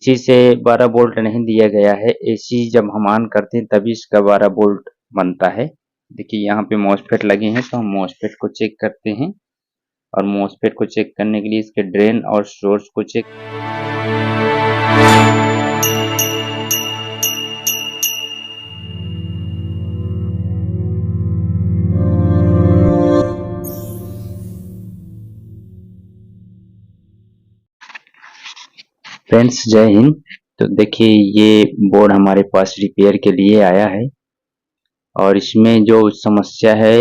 इसी से 12 वोल्ट नहीं दिया गया है। एसी जब हम ऑन करते हैं तभी इसका 12 वोल्ट बनता है। देखिए यहाँ पे मॉसफेट लगे हैं, तो हम मॉसफेट को चेक करते हैं। और मॉसफेट को चेक करने के लिए इसके ड्रेन और सोर्स को चेक फ्रेंड्स, जय हिंद। तो देखिए ये बोर्ड हमारे पास रिपेयर के लिए आया है और इसमें जो समस्या है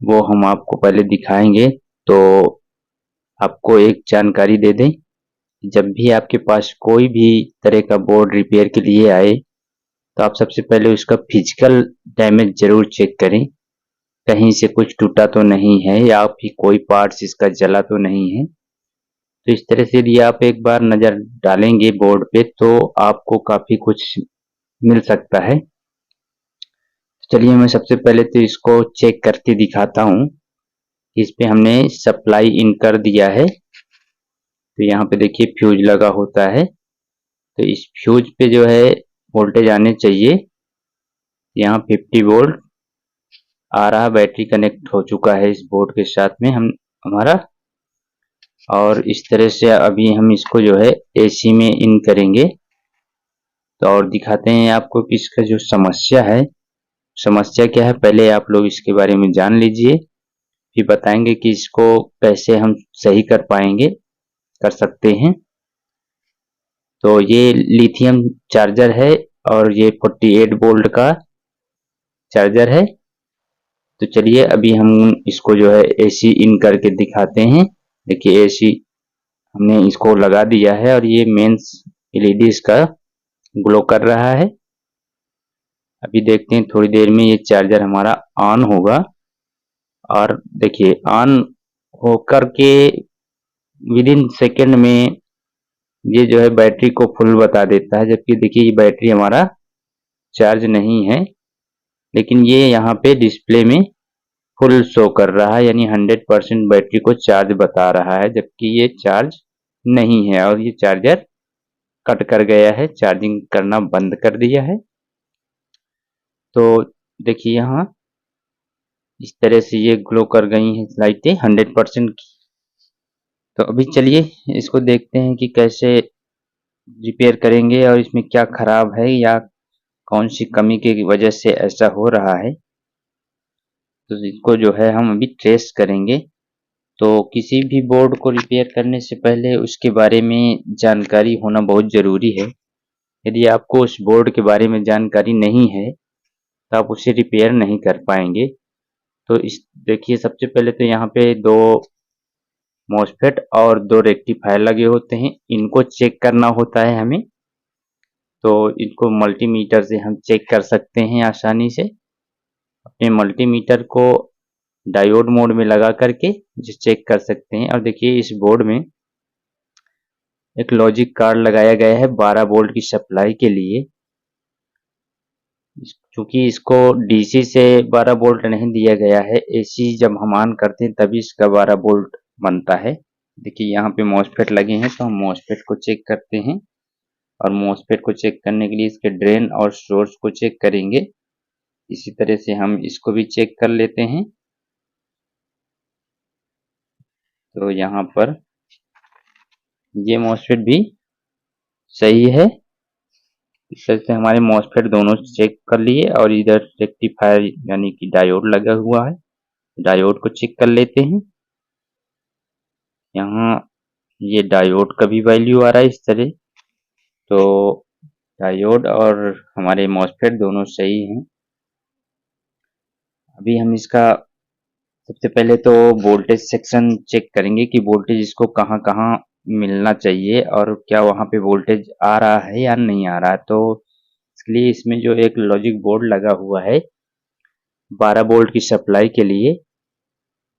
वो हम आपको पहले दिखाएंगे। तो आपको एक जानकारी दे दें, जब भी आपके पास कोई भी तरह का बोर्ड रिपेयर के लिए आए तो आप सबसे पहले उसका फिजिकल डैमेज जरूर चेक करें। कहीं से कुछ टूटा तो नहीं है या फिर कोई पार्ट्स इसका जला तो नहीं है। तो इस तरह से यदि आप एक बार नज़र डालेंगे बोर्ड पे तो आपको काफ़ी कुछ मिल सकता है। चलिए मैं सबसे पहले तो इसको चेक करके दिखाता हूँ। इस पे हमने सप्लाई इन कर दिया है। तो यहाँ पे देखिए फ्यूज लगा होता है, तो इस फ्यूज पे जो है वोल्टेज आने चाहिए। यहाँ 50 वोल्ट आ रहा, बैटरी कनेक्ट हो चुका है इस बोर्ड के साथ में हमारा। और इस तरह से अभी हम इसको जो है एसी में इन करेंगे। तो और दिखाते हैं आपको कि इसका जो समस्या है, समस्या क्या है पहले आप लोग इसके बारे में जान लीजिए, फिर बताएंगे कि इसको कैसे हम सही कर पाएंगे, कर सकते हैं। तो ये लिथियम चार्जर है और ये 48 वोल्ट का चार्जर है। तो चलिए अभी हम इसको जो है एसी इन करके दिखाते हैं। देखिए एसी हमने इसको लगा दिया है और ये मेंस एलईडी इसका ग्लो कर रहा है। अभी देखते हैं थोड़ी देर में ये चार्जर हमारा ऑन होगा। और देखिए ऑन होकर के विद इन सेकेंड में ये जो है बैटरी को फुल बता देता है, जबकि देखिए ये बैटरी हमारा चार्ज नहीं है, लेकिन ये यहाँ पे डिस्प्ले में फुल शो कर रहा है, यानी 100% बैटरी को चार्ज बता रहा है, जबकि ये चार्ज नहीं है और ये चार्जर कट कर गया है, चार्जिंग करना बंद कर दिया है। तो देखिए यहाँ इस तरह से ये ग्लो कर गई हैं लाइटें 100% की। तो अभी चलिए इसको देखते हैं कि कैसे रिपेयर करेंगे और इसमें क्या खराब है या कौन सी कमी की वजह से ऐसा हो रहा है। तो इसको जो है हम अभी ट्रेस करेंगे। तो किसी भी बोर्ड को रिपेयर करने से पहले उसके बारे में जानकारी होना बहुत ज़रूरी है। यदि आपको उस बोर्ड के बारे में जानकारी नहीं है तो आप उसे रिपेयर नहीं कर पाएंगे। तो इस देखिए सबसे पहले तो यहाँ पे दो मॉसफेट और दो रेक्टिफायर लगे होते हैं, इनको चेक करना होता है हमें। तो इनको मल्टीमीटर से हम चेक कर सकते हैं आसानी से। अपने मल्टीमीटर को डायोड मोड में लगा करके इसे चेक कर सकते हैं। और देखिए इस बोर्ड में एक लॉजिक कार्ड लगाया गया है 12 वोल्ट की सप्लाई के लिए। चूंकि इसको डीसी से 12 वोल्ट नहीं दिया गया है, एसी जब हम ऑन करते हैं तभी इसका 12 वोल्ट बनता है। देखिए यहाँ पे मॉसफेट लगे हैं, तो हम मॉसफेट को चेक करते हैं। और मॉसफेट को चेक करने के लिए इसके ड्रेन और सोर्स को चेक करेंगे। इसी तरह से हम इसको भी चेक कर लेते हैं। तो यहाँ पर ये मॉसफेट भी सही है। इस तरह से हमारे मॉसफेट दोनों चेक कर लिए और इधर रेक्टिफायर यानी कि डायोड लगा हुआ है, डायोड को चेक कर लेते हैं। यहाँ ये डायोड का भी वैल्यू आ रहा है इस तरह। तो डायोड और हमारे मॉसफेट दोनों सही हैं। अभी हम इसका सबसे पहले तो वोल्टेज सेक्शन चेक करेंगे कि वोल्टेज इसको कहाँ कहाँ मिलना चाहिए और क्या वहाँ पे वोल्टेज आ रहा है या नहीं आ रहा है। तो इसके लिए इसमें जो एक लॉजिक बोर्ड लगा हुआ है 12 वोल्ट की सप्लाई के लिए,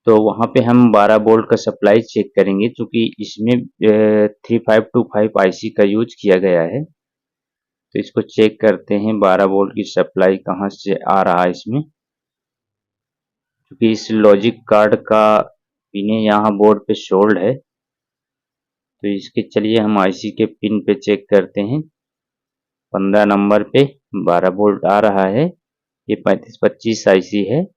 तो वहाँ पे हम 12 वोल्ट का सप्लाई चेक करेंगे। चूँकि इसमें 3525 आईसी का यूज किया गया है, तो इसको चेक करते हैं 12 वोल्ट की सप्लाई कहाँ से आ रहा है इसमें। क्योंकि इस लॉजिक कार्ड का पिन यहाँ बोर्ड पे सोल्ड है, तो इसके चलिए हम आईसी के पिन पे चेक करते हैं। 15 नंबर पे 12 वोल्ट आ रहा है, ये 3525 आईसी है।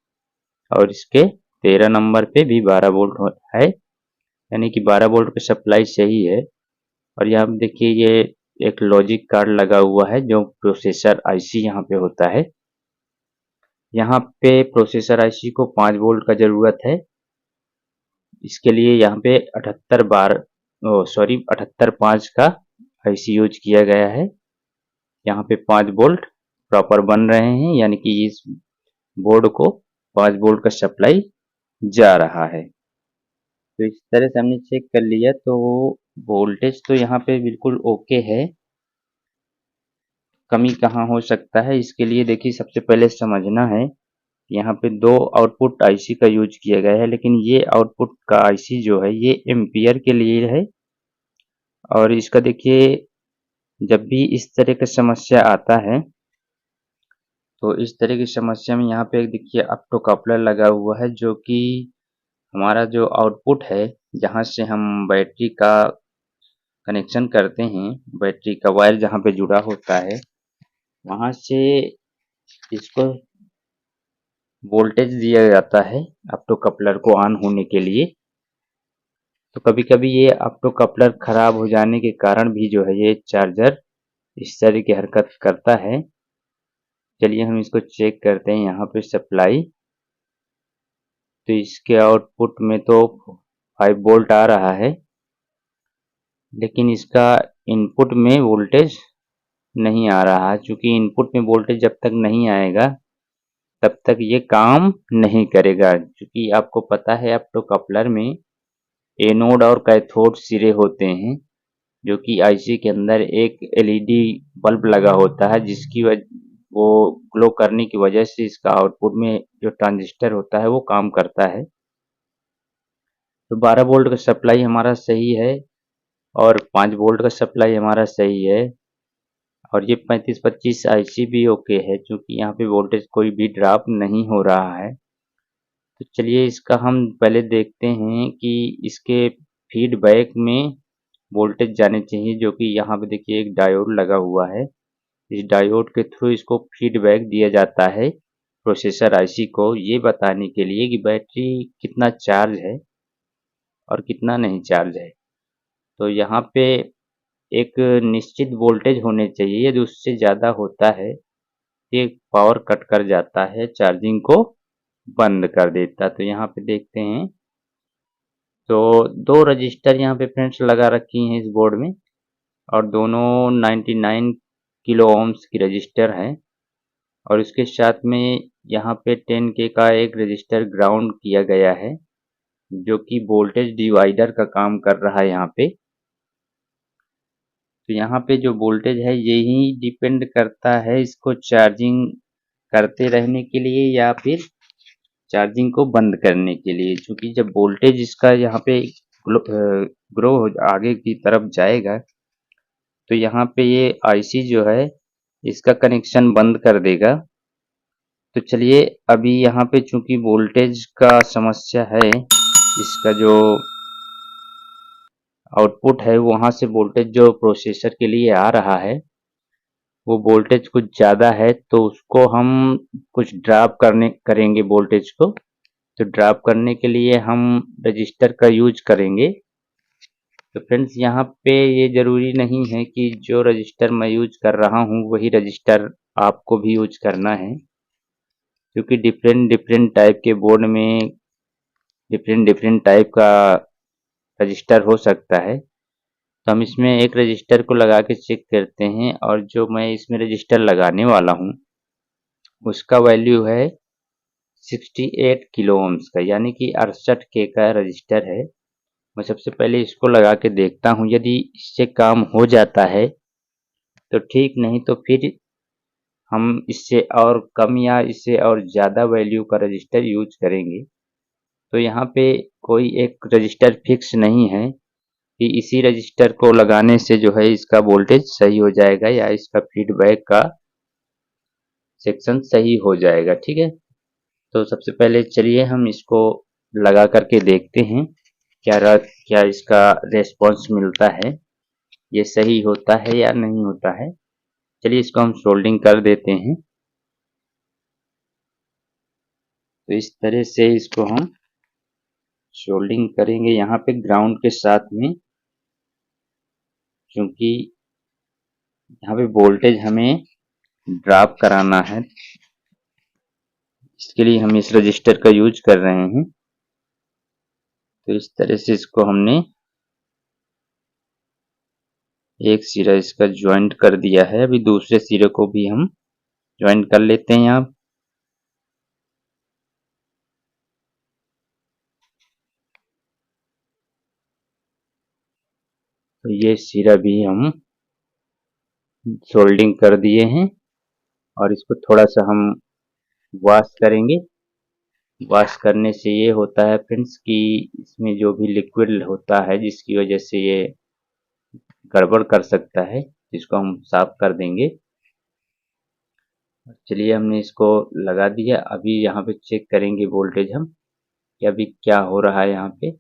और इसके 13 नंबर पे भी 12 वोल्ट है, यानी कि 12 वोल्ट का सप्लाई सही है। और यहाँ पे देखिए ये एक लॉजिक कार्ड लगा हुआ है जो प्रोसेसर आईसी यहाँ पे होता है। यहाँ पे प्रोसेसर आईसी को 5 वोल्ट का ज़रूरत है। इसके लिए यहाँ पे 78 5 का आईसी यूज किया गया है। यहाँ पे 5 वोल्ट प्रॉपर बन रहे हैं, यानी कि इस बोर्ड को 5 वोल्ट का सप्लाई जा रहा है। तो इस तरह से हमने चेक कर लिया, तो वोल्टेज तो यहाँ पे बिल्कुल ओके है। कमी कहाँ हो सकता है, इसके लिए देखिए सबसे पहले समझना है, यहाँ पे 2 आउटपुट आईसी का यूज किया गया है, लेकिन ये आउटपुट का आईसी जो है ये एम्पियर के लिए है। और इसका देखिए जब भी इस तरह का समस्या आता है, तो इस तरह की समस्या में यहाँ पे देखिए ऑप्टो कपलर लगा हुआ है, जो कि हमारा जो आउटपुट है, जहाँ से हम बैटरी का कनेक्शन करते हैं, बैटरी का वायर जहाँ पे जुड़ा होता है, वहाँ से इसको वोल्टेज दिया जाता है ऑप्टो कपलर को ऑन होने के लिए। तो कभी-कभी ये ऑप्टो कपलर खराब हो जाने के कारण भी जो है ये चार्जर इस तरह की हरकत करता है। चलिए हम इसको चेक करते हैं, यहाँ पे सप्लाई, तो इसके आउटपुट में तो 5 वोल्ट आ रहा है, लेकिन इसका इनपुट में वोल्टेज नहीं आ रहा है। चूँकि इनपुट में वोल्टेज जब तक नहीं आएगा तब तक ये काम नहीं करेगा। चूँकि आपको पता है ऑप्टो कपलर में एनोड और कैथोड सिरे होते हैं, जो कि आईसी के अंदर एक एलईडी बल्ब लगा होता है, जिसकी वो ग्लो करने की वजह से इसका आउटपुट में जो ट्रांजिस्टर होता है वो काम करता है। तो 12 वोल्ट का सप्लाई हमारा सही है और 5 वोल्ट का सप्लाई हमारा सही है। और ये 3525 आईसी भी ओके है, क्योंकि यहाँ पे वोल्टेज कोई भी ड्रॉप नहीं हो रहा है। तो चलिए इसका हम पहले देखते हैं कि इसके फीडबैक में वोल्टेज जाने चाहिए, जो कि यहाँ पे देखिए एक डायोड लगा हुआ है। इस डायोड के थ्रू इसको फीडबैक दिया जाता है प्रोसेसर आईसी को, ये बताने के लिए कि बैटरी कितना चार्ज है और कितना नहीं चार्ज है। तो यहाँ पे एक निश्चित वोल्टेज होने चाहिए, यदि उससे ज़्यादा होता है ये पावर कट कर जाता है, चार्जिंग को बंद कर देता है। तो यहाँ पे देखते हैं, तो 2 रजिस्टर यहाँ पे फ्रेंड्स लगा रखी हैं इस बोर्ड में, और दोनों 99 किलो ओम्स की रजिस्टर है। और इसके साथ में यहाँ पे 10K का एक रजिस्टर ग्राउंड किया गया है, जो कि वोल्टेज डिवाइडर का काम कर रहा है यहाँ पे। तो यहाँ पे जो वोल्टेज है यही डिपेंड करता है इसको चार्जिंग करते रहने के लिए या फिर चार्जिंग को बंद करने के लिए। क्योंकि जब वोल्टेज इसका यहाँ पे ग्रो आगे की तरफ जाएगा, तो यहाँ पे ये आईसी जो है इसका कनेक्शन बंद कर देगा। तो चलिए अभी यहाँ पे चूंकि वोल्टेज का समस्या है, इसका जो आउटपुट है वहाँ से वोल्टेज जो प्रोसेसर के लिए आ रहा है वो वोल्टेज कुछ ज़्यादा है, तो उसको हम कुछ ड्रॉप करेंगे वोल्टेज को। तो ड्रॉप करने के लिए हम रजिस्टर का यूज करेंगे। तो फ्रेंड्स यहाँ पे ये ज़रूरी नहीं है कि जो रजिस्टर मैं यूज कर रहा हूँ वही रजिस्टर आपको भी यूज करना है, क्योंकि डिफरेंट डिफरेंट टाइप के बोर्ड में डिफरेंट डिफरेंट टाइप का रजिस्टर हो सकता है। तो हम इसमें एक रजिस्टर को लगा के चेक करते हैं, और जो मैं इसमें रजिस्टर लगाने वाला हूँ उसका वैल्यू है 68 किलो ओम्स का, यानी कि 68K का रजिस्टर है। मैं सबसे पहले इसको लगा के देखता हूँ, यदि इससे काम हो जाता है तो ठीक, नहीं तो फिर हम इससे और कम या इससे और ज़्यादा वैल्यू का रजिस्टर यूज करेंगे। तो यहाँ पे कोई एक रजिस्टर फिक्स नहीं है कि इसी रजिस्टर को लगाने से जो है इसका वोल्टेज सही हो जाएगा या इसका फीडबैक का सेक्शन सही हो जाएगा। ठीक है, तो सबसे पहले चलिए हम इसको लगा करके देखते हैं। क्या इसका रेस्पॉन्स मिलता है, ये सही होता है या नहीं होता है। चलिए इसको हम सोल्डिंग कर देते हैं। तो इस तरह से इसको हम सोल्डिंग करेंगे यहाँ पे ग्राउंड के साथ में, क्योंकि यहाँ पे वोल्टेज हमें ड्रॉप कराना है, इसके लिए हम इस रजिस्टर का यूज कर रहे हैं। तो इस तरह से इसको हमने एक सिरा इसका ज्वाइंट कर दिया है। अभी दूसरे सिरे को भी हम ज्वाइंट कर लेते हैं यहाँ। तो ये सिरा भी हम सोल्डिंग कर दिए हैं और इसको थोड़ा सा हम वॉश करेंगे। वॉश करने से ये होता है फ्रेंड्स कि इसमें जो भी लिक्विड होता है जिसकी वजह से ये गड़बड़ कर सकता है, इसको हम साफ कर देंगे। चलिए हमने इसको लगा दिया। अभी यहाँ पे चेक करेंगे वोल्टेज हम कि अभी क्या हो रहा है। यहाँ पे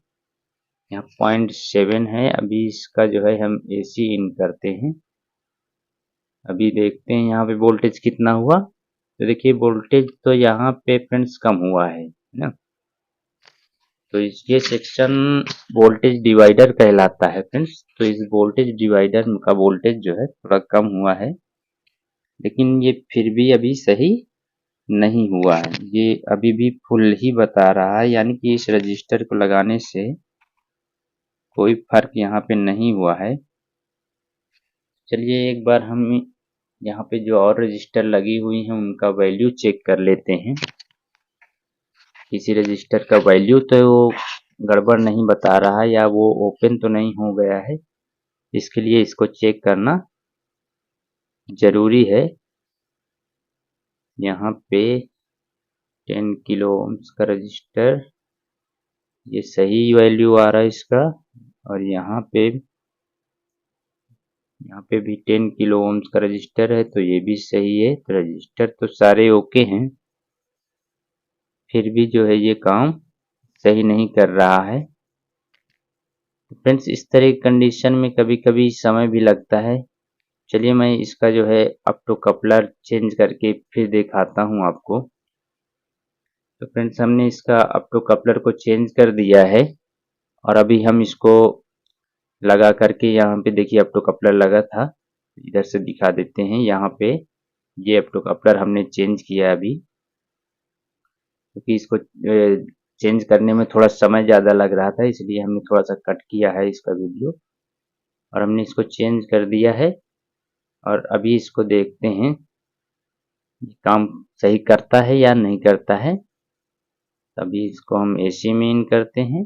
यहाँ 0.7 है। अभी इसका जो है हम AC इन करते हैं। अभी देखते हैं यहाँ पे वोल्टेज कितना हुआ। तो देखिए वोल्टेज तो यहाँ पे फ्रेंड्स कम हुआ है ना। तो ये सेक्शन वोल्टेज डिवाइडर कहलाता है फ्रेंड्स। तो इस वोल्टेज डिवाइडर का वोल्टेज जो है थोड़ा कम हुआ है, लेकिन ये फिर भी अभी सही नहीं हुआ है। ये अभी भी फुल ही बता रहा है, यानी कि इस रजिस्टर को लगाने से कोई फर्क यहाँ पे नहीं हुआ है। चलिए एक बार हम यहाँ पे जो और रजिस्टर लगी हुई हैं उनका वैल्यू चेक कर लेते हैं। किसी रजिस्टर का वैल्यू तो वो गड़बड़ नहीं बता रहा है या वो ओपन तो नहीं हो गया है, इसके लिए इसको चेक करना जरूरी है। यहाँ पे 10 किलो ओम्स का रजिस्टर, ये सही वैल्यू आ रहा है इसका। और यहाँ पे भी 10 किलो ओम्स का रजिस्टर है, तो ये भी सही है। तो रजिस्टर तो सारे ओके हैं, फिर भी जो है ये काम सही नहीं कर रहा है। फ्रेंड्स इस तरह की कंडीशन में कभी कभी समय भी लगता है। चलिए मैं इसका जो है ऑप्टो कपलर चेंज करके फिर दिखाता हूँ आपको। तो फ्रेंड्स हमने इसका ऑप्टो कपलर को चेंज कर दिया है और अभी हम इसको लगा करके यहाँ पे देखिए ऑप्टो कपलर लगा था, इधर से दिखा देते हैं। यहाँ पे ये ऑप्टो कपलर हमने चेंज किया अभी, क्योंकि इसको चेंज करने में थोड़ा समय ज़्यादा लग रहा था, इसलिए हमने थोड़ा सा कट किया है इसका वीडियो। और हमने इसको चेंज कर दिया है और अभी इसको देखते हैं काम सही करता है या नहीं करता है। तभी इसको हम AC में इन करते हैं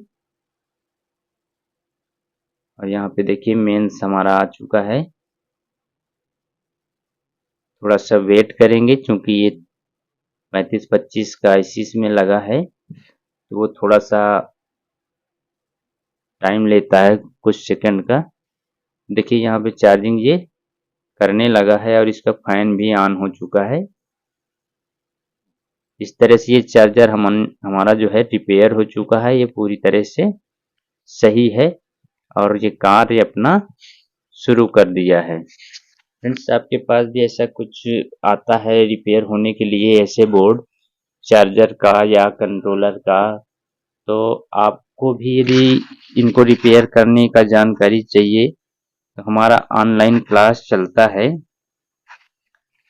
और यहाँ पे देखिए मेंस हमारा आ चुका है। थोड़ा सा वेट करेंगे क्योंकि ये 35-25 का IC में लगा है, तो वो थोड़ा सा टाइम लेता है कुछ सेकंड का। देखिए यहाँ पे चार्जिंग ये करने लगा है और इसका फैन भी ऑन हो चुका है। इस तरह से ये चार्जर हमारा जो है रिपेयर हो चुका है, ये पूरी तरह से सही है और ये कार्य अपना शुरू कर दिया है। फ्रेंड्स आपके पास भी ऐसा कुछ आता है रिपेयर होने के लिए, ऐसे बोर्ड चार्जर का या कंट्रोलर का, तो आपको भी यदि इनको रिपेयर करने का जानकारी चाहिए तो हमारा ऑनलाइन क्लास चलता है,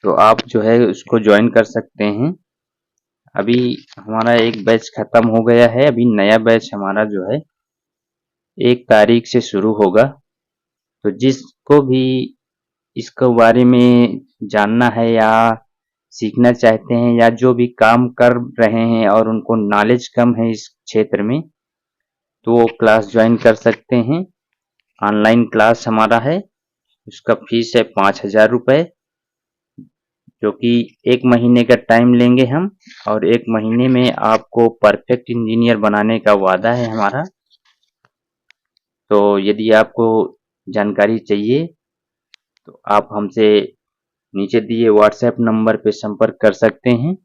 तो आप जो है उसको ज्वाइन कर सकते हैं। अभी हमारा एक बैच खत्म हो गया है, अभी नया बैच हमारा जो है 1 तारीख से शुरू होगा। तो जिसको भी इसके बारे में जानना है या सीखना चाहते हैं या जो भी काम कर रहे हैं और उनको नॉलेज कम है इस क्षेत्र में, तो वो क्लास ज्वाइन कर सकते हैं। ऑनलाइन क्लास हमारा है, उसका फीस है 5,000 रुपये, जो कि 1 महीने का टाइम लेंगे हम और 1 महीने में आपको परफेक्ट इंजीनियर बनाने का वादा है हमारा। तो यदि आपको जानकारी चाहिए तो आप हमसे नीचे दिए व्हाट्सएप नंबर पे संपर्क कर सकते हैं,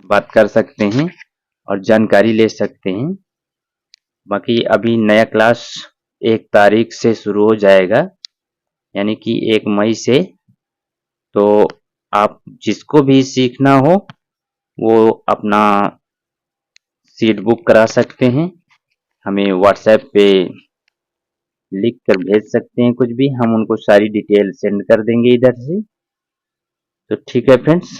बात कर सकते हैं और जानकारी ले सकते हैं। बाकी अभी नया क्लास 1 तारीख से शुरू हो जाएगा, यानी कि 1 मई से। तो आप जिसको भी सीखना हो वो अपना सीट बुक करा सकते हैं, हमें व्हाट्सएप पे लिख कर भेज सकते हैं, कुछ भी हम उनको सारी डिटेल सेंड कर देंगे इधर से। तो ठीक है फ्रेंड्स,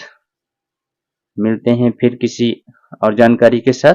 मिलते हैं फिर किसी और जानकारी के साथ।